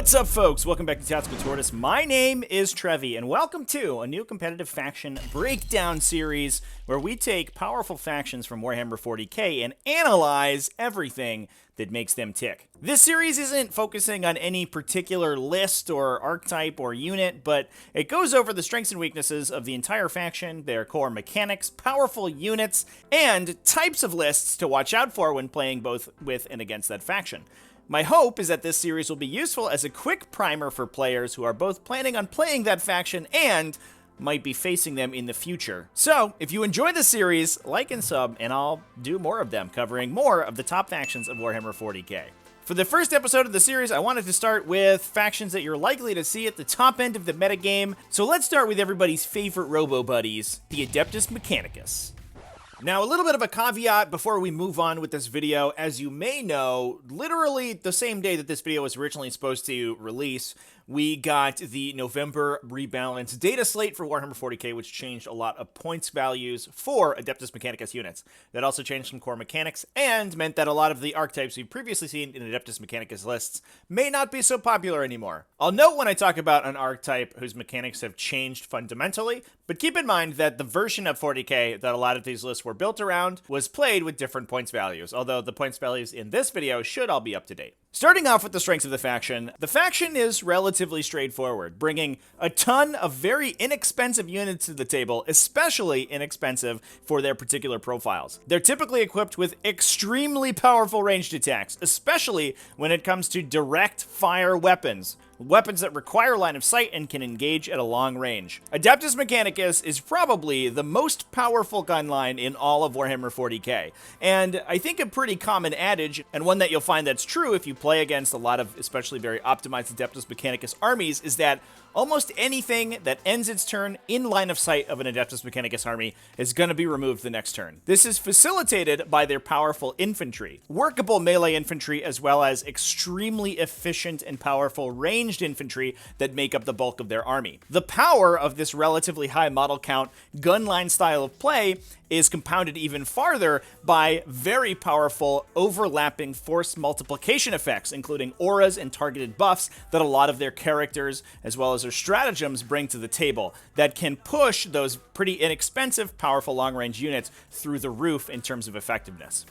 What's up, folks? Welcome back to TacticalTortoise. My name is Trevi, and welcome to a new competitive faction breakdown series where we take powerful factions from Warhammer 40k and analyze everything that makes them tick. This series isn't focusing on any particular list or archetype or unit, but it goes over the strengths and weaknesses of the entire faction, their core mechanics, powerful units, and types of lists to watch out for when playing both with and against that faction. My hope is that this series will be useful as a quick primer for players who are both planning on playing that faction and might be facing them in the future. So, if you enjoy the series, like and sub, and I'll do more of them, covering more of the top factions of Warhammer 40k. For the first episode of the series, I wanted to start with factions that you're likely to see at the top end of the metagame. So let's start with everybody's favorite robo-buddies, the Adeptus Mechanicus. Now, a little bit of a caveat before we move on with this video. As you may know, literally the same day that this video was originally supposed to release, we got the November rebalance data slate for Warhammer 40k, which changed a lot of points values for Adeptus Mechanicus units. That also changed some core mechanics and meant that a lot of the archetypes we've previously seen in Adeptus Mechanicus lists may not be so popular anymore. I'll note when I talk about an archetype whose mechanics have changed fundamentally, but keep in mind that the version of 40k that a lot of these lists were built around was played with different points values, although the points values in this video should all be up to date. Starting off with the strengths of the faction is relatively straightforward, bringing a ton of very inexpensive units to the table, especially inexpensive for their particular profiles. They're typically equipped with extremely powerful ranged attacks, especially when it comes to direct fire weapons. Weapons that require line of sight and can engage at a long range. Adeptus Mechanicus is probably the most powerful gun line in all of Warhammer 40k, and I think a pretty common adage, and one that you'll find that's true if you play against a lot of especially very optimized Adeptus Mechanicus armies, is that almost anything that ends its turn in line of sight of an Adeptus Mechanicus army is going to be removed the next turn. This is facilitated by their powerful infantry, workable melee infantry, as well as extremely efficient and powerful ranged infantry that make up the bulk of their army. The power of this relatively high model count gun line style of play is compounded even farther by very powerful overlapping force multiplication effects, including auras and targeted buffs that a lot of their characters, as well as their stratagems, bring to the table that can push those pretty inexpensive, powerful long-range units through the roof in terms of effectiveness.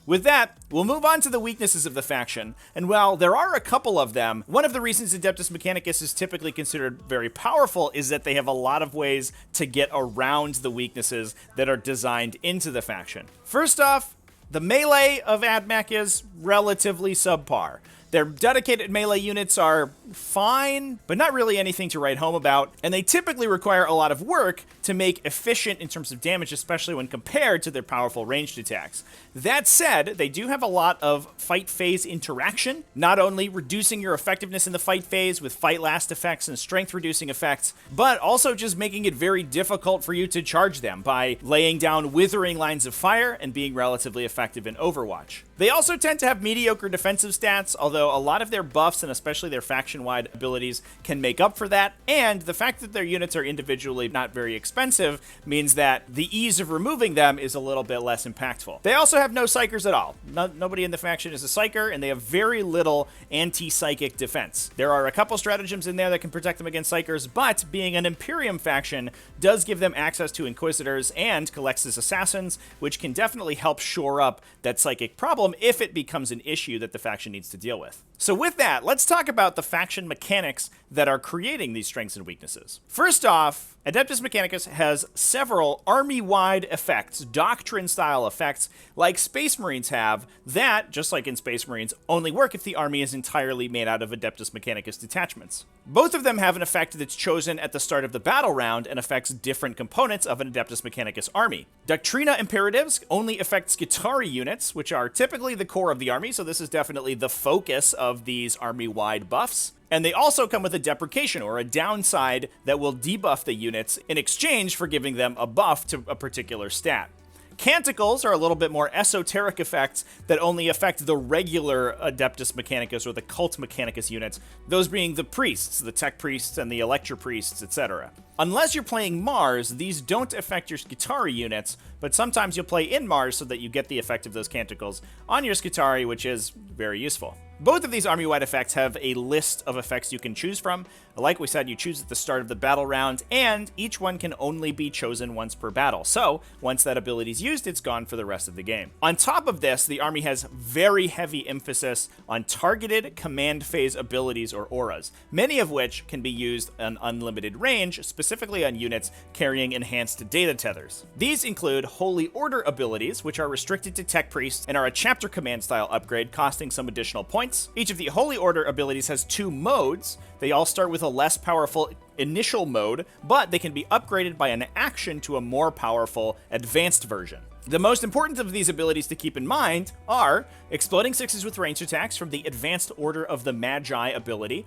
With that, we'll move on to the weaknesses of the faction, and while there are a couple of them, one of the reasons Adeptus Mechanicus is typically considered very powerful is that they have a lot of ways to get around the weaknesses that are designed into the faction. First off, the melee of AdMech is relatively subpar. Their dedicated melee units are fine, but not really anything to write home about, and they typically require a lot of work to make efficient in terms of damage, especially when compared to their powerful ranged attacks. That said, they do have a lot of fight phase interaction, not only reducing your effectiveness in the fight phase with fight last effects and strength reducing effects, but also just making it very difficult for you to charge them by laying down withering lines of fire and being relatively effective in Overwatch. They also tend to have mediocre defensive stats, although a lot of their buffs and especially their faction-wide abilities can make up for that, and the fact that their units are individually not very expensive means that the ease of removing them is a little bit less impactful. They also have no psychers at all. Nobody in the faction is a psyker, and they have very little anti-psychic defense. There are a couple stratagems in there that can protect them against psychers, but being an Imperium faction does give them access to Inquisitors and Collex's Assassins, which can definitely help shore up that psychic problem if it becomes an issue that the faction needs to deal with. So with that, let's talk about the faction mechanics that are creating these strengths and weaknesses. First off, Adeptus Mechanicus has several army-wide effects, doctrine-style effects, like Space Marines have, that, just like in Space Marines, only work if the army is entirely made out of Adeptus Mechanicus detachments. Both of them have an effect that's chosen at the start of the battle round and affects different components of an Adeptus Mechanicus army. Doctrina Imperatives only affect Skitarii units, which are typically the core of the army, so this is definitely the focus of these army-wide buffs. And they also come with a deprecation, or a downside, that will debuff the units in exchange for giving them a buff to a particular stat. Canticles are a little bit more esoteric effects that only affect the regular Adeptus Mechanicus or the Cult Mechanicus units, those being the priests, the Tech priests, and the Electra priests, etc. Unless you're playing Mars, these don't affect your Skitarii units, but sometimes you'll play in Mars so that you get the effect of those Canticles on your Skitarii, which is very useful. Both of these army-wide effects have a list of effects you can choose from. Like we said, you choose at the start of the battle round, and each one can only be chosen once per battle. So, once that ability is used, it's gone for the rest of the game. On top of this, the army has very heavy emphasis on targeted command phase abilities or auras, many of which can be used on unlimited range, specifically on units carrying enhanced data tethers. These include Holy Order abilities, which are restricted to Tech Priests and are a chapter command style upgrade, costing some additional points. Each of the Holy Order abilities has 2 modes. They all start with a less powerful initial mode, but they can be upgraded by an action to a more powerful advanced version. The most important of these abilities to keep in mind are Exploding Sixes with ranged attacks from the Advanced Order of the Magi ability,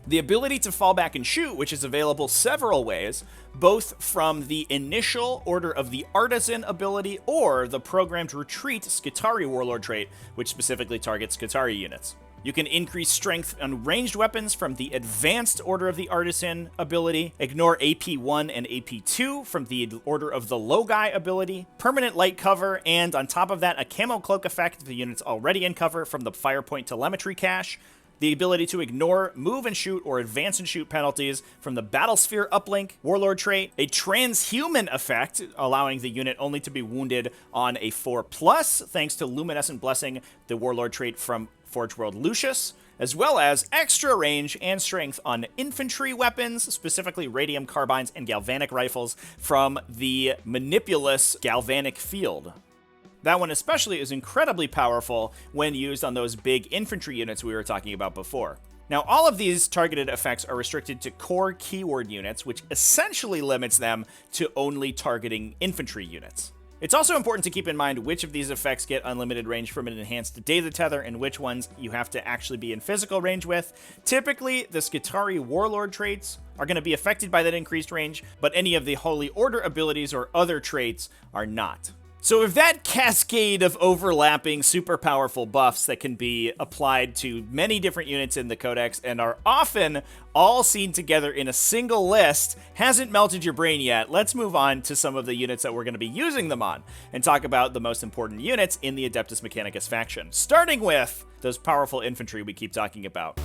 the ability to fall back and shoot, which is available several ways, both from the initial Order of the Artisan ability or the programmed Retreat Skitarii Warlord trait, which specifically targets Skitarii units. You can increase strength on ranged weapons from the Advanced Order of the Artisan ability, ignore AP1 and AP2 from the Order of the Logai ability, permanent light cover, and on top of that, a camo cloak effect if the unit's already in cover from the Firepoint telemetry cache, the ability to ignore move and shoot or advance and shoot penalties from the Battlesphere uplink Warlord trait, a transhuman effect allowing the unit only to be wounded on a 4+, thanks to Luminescent Blessing, the Warlord trait from Forge World Lucius, as well as extra range and strength on infantry weapons, specifically radium carbines and galvanic rifles from the Manipulus Galvanic Field. That one especially is incredibly powerful when used on those big infantry units we were talking about before. Now, all of these targeted effects are restricted to core keyword units, which essentially limits them to only targeting infantry units. It's also important to keep in mind which of these effects get unlimited range from an enhanced data tether and which ones you have to actually be in physical range with. Typically, the Skitarii Warlord traits are going to be affected by that increased range, but any of the Holy Order abilities or other traits are not. So with that cascade of overlapping super powerful buffs that can be applied to many different units in the Codex and are often all seen together in a single list hasn't melted your brain yet, let's move on to some of the units that we're going to be using them on and talk about the most important units in the Adeptus Mechanicus faction, starting with those powerful infantry we keep talking about.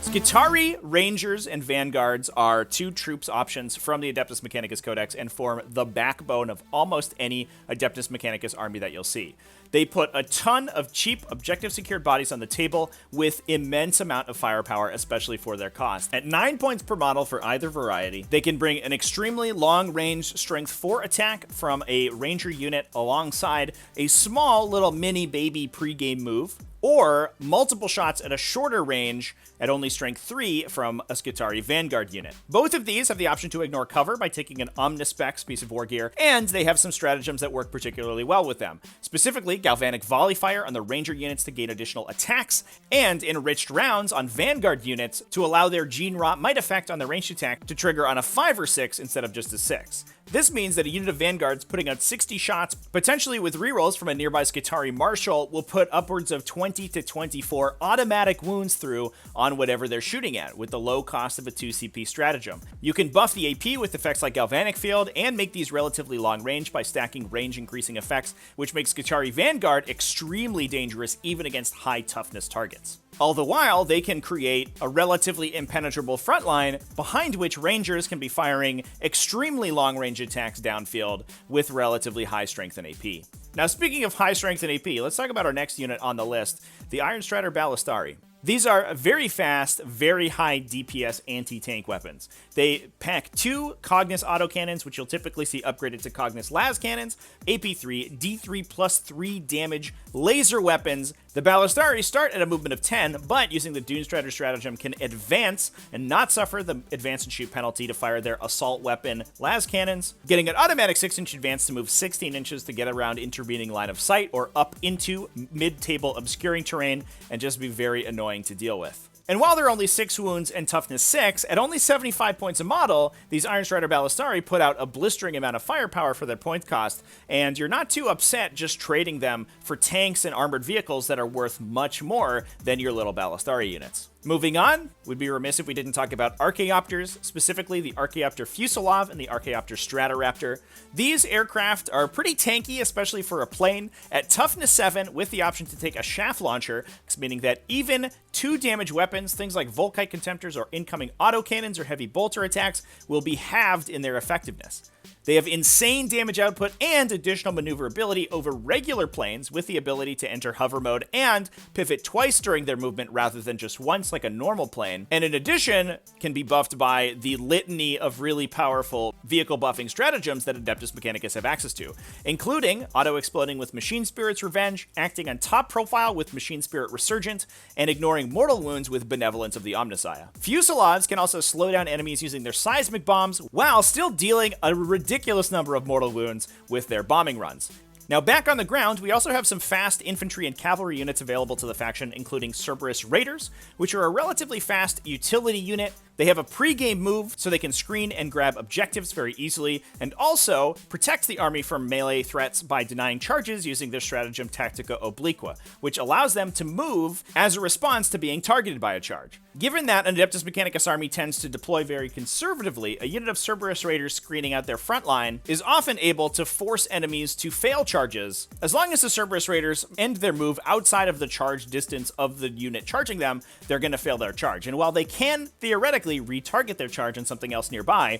Skitarii, Rangers, and Vanguards are 2 troops options from the Adeptus Mechanicus Codex and form the backbone of almost any Adeptus Mechanicus army that you'll see. They put a ton of cheap, objective-secured bodies on the table with immense amount of firepower, especially for their cost. At 9 points per model for either variety, they can bring an extremely long-range Strength 4 attack from a Ranger unit alongside a small little mini-baby pre-game move, or multiple shots at a shorter range at only Strength 3 from a Skitarii Vanguard unit. Both of these have the option to ignore cover by taking an Omnispecs piece of war gear, and they have some stratagems that work particularly well with them. Specifically, Galvanic Volley Fire on the Ranger units to gain additional attacks, and enriched rounds on Vanguard units to allow their Gene Rot Might effect on the ranged attack to trigger on a 5 or 6 instead of just a 6. This means that a unit of Vanguards putting out 60 shots, potentially with rerolls from a nearby Skitarii Marshal, will put upwards of 20 to 24 automatic wounds through on whatever they're shooting at, with the low cost of a 2 CP stratagem. You can buff the AP with effects like Galvanic Field, and make these relatively long range by stacking range increasing effects, which makes Skitarii Vanguard extremely dangerous even against high toughness targets. All the while, they can create a relatively impenetrable frontline behind which Rangers can be firing extremely long-range attacks downfield with relatively high strength and AP. Now, speaking of high strength and AP, let's talk about our next unit on the list, the Iron Strider Ballistari. These are very fast, very high DPS anti-tank weapons. They pack 2 Cognis autocannons, which you'll typically see upgraded to Cognis las cannons, AP3, D3 plus 3 damage, laser weapons. The Ballistari start at a movement of 10, but using the Doomstrider stratagem can advance and not suffer the advance and shoot penalty to fire their assault weapon las cannons, getting an automatic 6-inch advance to move 16 inches to get around intervening line of sight or up into mid-table obscuring terrain and just be very annoying to deal with. And while they're only 6 wounds and toughness 6, at only 75 points a model, these Iron Strider Ballistari put out a blistering amount of firepower for their point cost, and you're not too upset just trading them for tanks and armored vehicles that are worth much more than your little Ballistari units. Moving on, we'd be remiss if we didn't talk about Archaeopters, specifically the Archaeopter Fuselov and the Archaeopter Stratoraptor. These aircraft are pretty tanky, especially for a plane, at toughness 7 with the option to take a shaft launcher, meaning that even 2 damage weapons, things like Volkite Contemptors or incoming autocannons or heavy bolter attacks, will be halved in their effectiveness. They have insane damage output and additional maneuverability over regular planes with the ability to enter hover mode and pivot twice during their movement rather than just once like a normal plane. And in addition, can be buffed by the litany of really powerful vehicle buffing stratagems that Adeptus Mechanicus have access to, including auto-exploding with Machine Spirit's Revenge, acting on top profile with Machine Spirit Resurgent, and ignoring mortal wounds with Benevolence of the Omnissiah. Fuselovs can also slow down enemies using their seismic bombs while still dealing a ridiculous number of mortal wounds with their bombing runs. Now, back on the ground, we also have some fast infantry and cavalry units available to the faction, including Cerberus Raiders, which are a relatively fast utility unit. They have a pre-game move, so they can screen and grab objectives very easily, and also protect the army from melee threats by denying charges using their stratagem Tactica Obliqua, which allows them to move as a response to being targeted by a charge. Given that an Adeptus Mechanicus army tends to deploy very conservatively, a unit of Cerberus Raiders screening out their front line is often able to force enemies to fail charges. As long as the Cerberus Raiders end their move outside of the charge distance of the unit charging them, they're going to fail their charge. And while they can theoretically retarget their charge on something else nearby,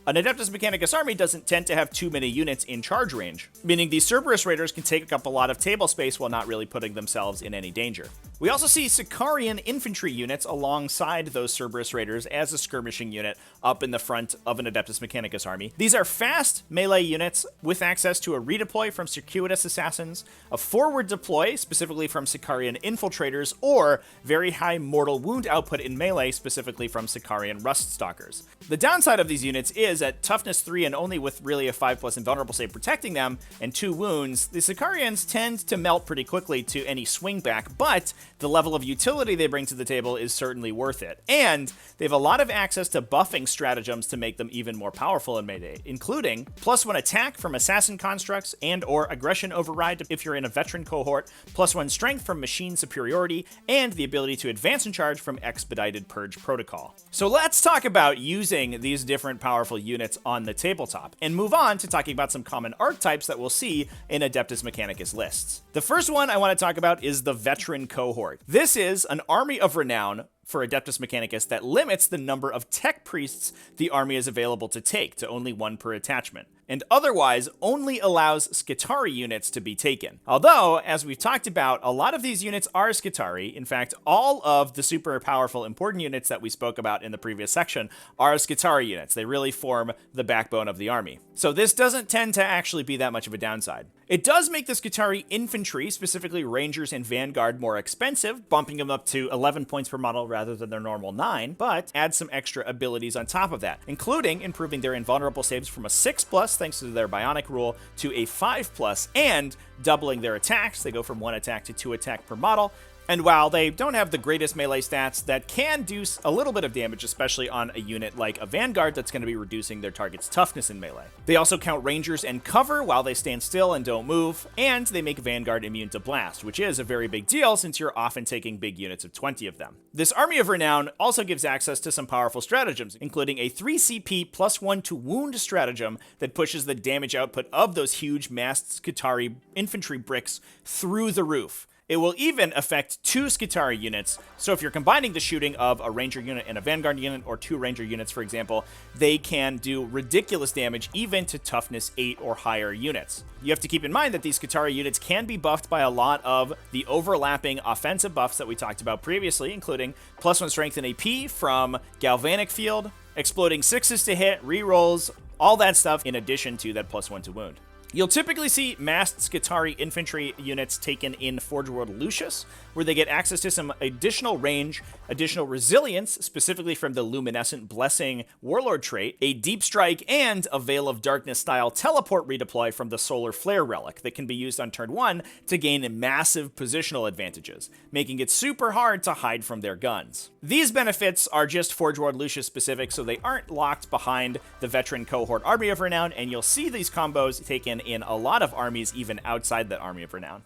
an Adeptus Mechanicus army doesn't tend to have too many units in charge range, meaning these Cerberus Raiders can take up a lot of table space while not really putting themselves in any danger. We also see Sicarian infantry units alongside those Cerberus Raiders as a skirmishing unit up in the front of an Adeptus Mechanicus army. These are fast melee units with access to a redeploy from circuitous assassins, a forward deploy specifically from Sicarian infiltrators, or very high mortal wound output in melee specifically from Sicarian rust stalkers. The downside of these units is at toughness 3 and only with really a 5+ invulnerable save protecting them and 2 wounds, the Sicarians tend to melt pretty quickly to any swing back, but the level of utility they bring to the table is certainly worth it. And they have a lot of access to buffing stratagems to make them even more powerful in melee, including +1 attack from assassin constructs and or aggression override if you're in a veteran cohort, +1 strength from machine superiority, and the ability to advance and charge from expedited purge protocol. So let's talk about using these different powerful units on the tabletop and move on to talking about some common archetypes that we'll see in Adeptus Mechanicus lists. The first one I want to talk about is the veteran cohort. This is an army of renown for Adeptus Mechanicus that limits the number of tech priests the army is available to take to only 1 per attachment, and otherwise only allows Skitarii units to be taken. Although, as we've talked about, a lot of these units are Skitarii. In fact, all of the super powerful important units that we spoke about in the previous section are Skitarii units. They really form the backbone of the army. So this doesn't tend to actually be that much of a downside. It does make the Skitarii infantry, specifically Rangers and Vanguard, more expensive, bumping them up to 11 points per model rather than their normal 9, but add some extra abilities on top of that, including improving their invulnerable saves from a 6+, thanks to their bionic rule, to a 5+, and doubling their attacks. They go from 1 attack to 2 attack per model. And while they don't have the greatest melee stats, that can do a little bit of damage, especially on a unit like a Vanguard that's going to be reducing their target's toughness in melee. They also count Rangers and cover while they stand still and don't move, and they make Vanguard immune to blast, which is a very big deal since you're often taking big units of 20 of them. This Army of Renown also gives access to some powerful stratagems, including a 3 CP +1 to wound stratagem that pushes the damage output of those huge massed Skitarii infantry bricks through the roof. It will even affect 2 Skitarii units, so if you're combining the shooting of a Ranger unit and a Vanguard unit, or 2 Ranger units, for example, they can do ridiculous damage even to toughness 8 or higher units. You have to keep in mind that these Skitarii units can be buffed by a lot of the overlapping offensive buffs that we talked about previously, including +1 strength and AP from Galvanic Field, exploding 6s to hit, rerolls, all that stuff in addition to that +1 to wound. You'll typically see massed Skitarii infantry units taken in Forge World Lucius, where they get access to some additional range, additional resilience, specifically from the Luminescent Blessing Warlord trait, a Deep Strike, and a Veil of Darkness style teleport redeploy from the Solar Flare Relic that can be used on turn 1 to gain massive positional advantages, making it super hard to hide from their guns. These benefits are just Forge World Lucius specific, so they aren't locked behind the Veteran Cohort Army of Renown, and you'll see these combos taken in a lot of armies even outside that Army of Renown.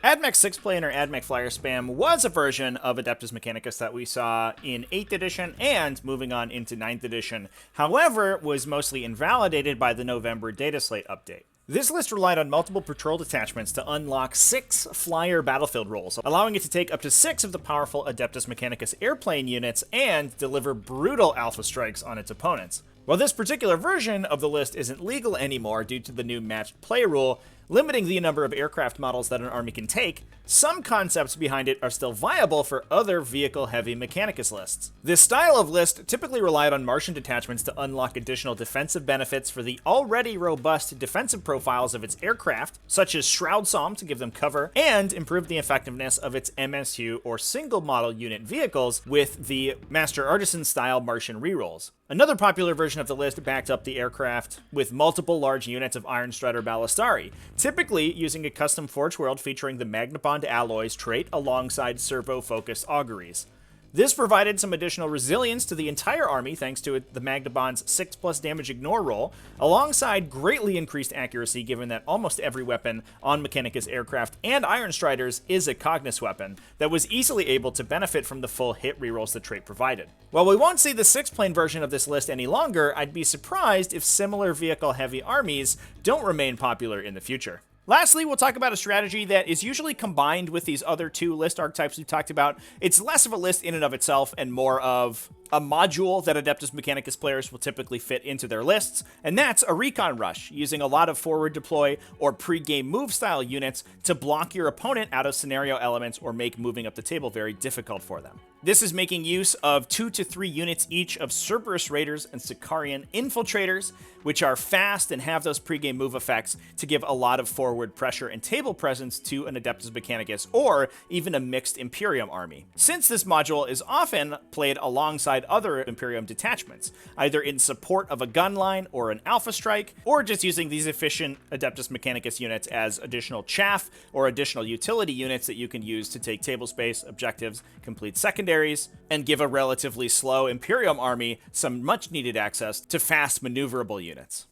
AdMech 6-planer AdMech Flyer Spam was a version of Adeptus Mechanicus that we saw in 8th edition and moving on into 9th edition. However, was mostly invalidated by the November data slate update. This list relied on multiple patrol detachments to unlock 6 flyer battlefield roles, allowing it to take up to 6 of the powerful Adeptus Mechanicus airplane units and deliver brutal alpha strikes on its opponents. While this particular version of the list isn't legal anymore due to the new matched play rule, limiting the number of aircraft models that an army can take, some concepts behind it are still viable for other vehicle-heavy Mechanicus lists. This style of list typically relied on Martian detachments to unlock additional defensive benefits for the already robust defensive profiles of its aircraft, such as Shroud Psalm to give them cover, and improve the effectiveness of its MSU or single-model unit vehicles with the Master Artisan-style Martian rerolls. Another popular version of the list backed up the aircraft with multiple large units of Iron Strider Ballistari, typically using a custom Forge World featuring the Magnabond alloys trait alongside servo-focused auguries. This provided some additional resilience to the entire army thanks to the Magnabond's 6+ damage ignore roll, alongside greatly increased accuracy given that almost every weapon on Mechanicus aircraft and Iron Striders is a Cognis weapon that was easily able to benefit from the full hit rerolls the trait provided. While we won't see the 6-plane version of this list any longer, I'd be surprised if similar vehicle-heavy armies don't remain popular in the future. Lastly, we'll talk about a strategy that is usually combined with these other 2 list archetypes we've talked about. It's less of a list in and of itself and more of a module that Adeptus Mechanicus players will typically fit into their lists, and that's a recon rush, using a lot of forward deploy or pre-game move style units to block your opponent out of scenario elements or make moving up the table very difficult for them. This is making use of 2 to 3 units each of Cerberus Raiders and Sicarian Infiltrators, which are fast and have those pre-game move effects to give a lot of forward pressure and table presence to an Adeptus Mechanicus or even a mixed Imperium army. Since this module is often played alongside other Imperium detachments, either in support of a gun line or an alpha strike, or just using these efficient Adeptus Mechanicus units as additional chaff or additional utility units that you can use to take table space, objectives, complete secondaries, and give a relatively slow Imperium army some much needed access to fast maneuverable units.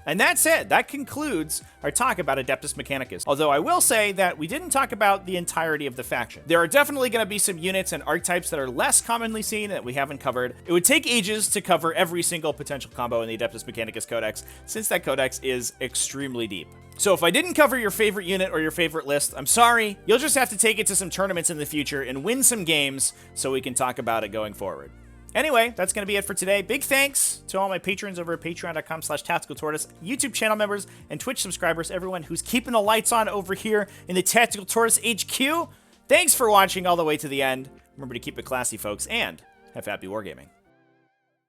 And that's it. That concludes our talk about Adeptus Mechanicus. Although I will say that we didn't talk about the entirety of the faction. There are definitely going to be some units and archetypes that are less commonly seen that we haven't covered. It would take ages to cover every single potential combo in the Adeptus Mechanicus Codex, since that codex is extremely deep. So if I didn't cover your favorite unit or your favorite list, I'm sorry. You'll just have to take it to some tournaments in the future and win some games so we can talk about it going forward. Anyway, that's going to be it for today. Big thanks to all my patrons over at patreon.com/tacticaltortoise, YouTube channel members, and Twitch subscribers, everyone who's keeping the lights on over here in the Tactical Tortoise HQ. Thanks for watching all the way to the end. Remember to keep it classy, folks, and have happy wargaming.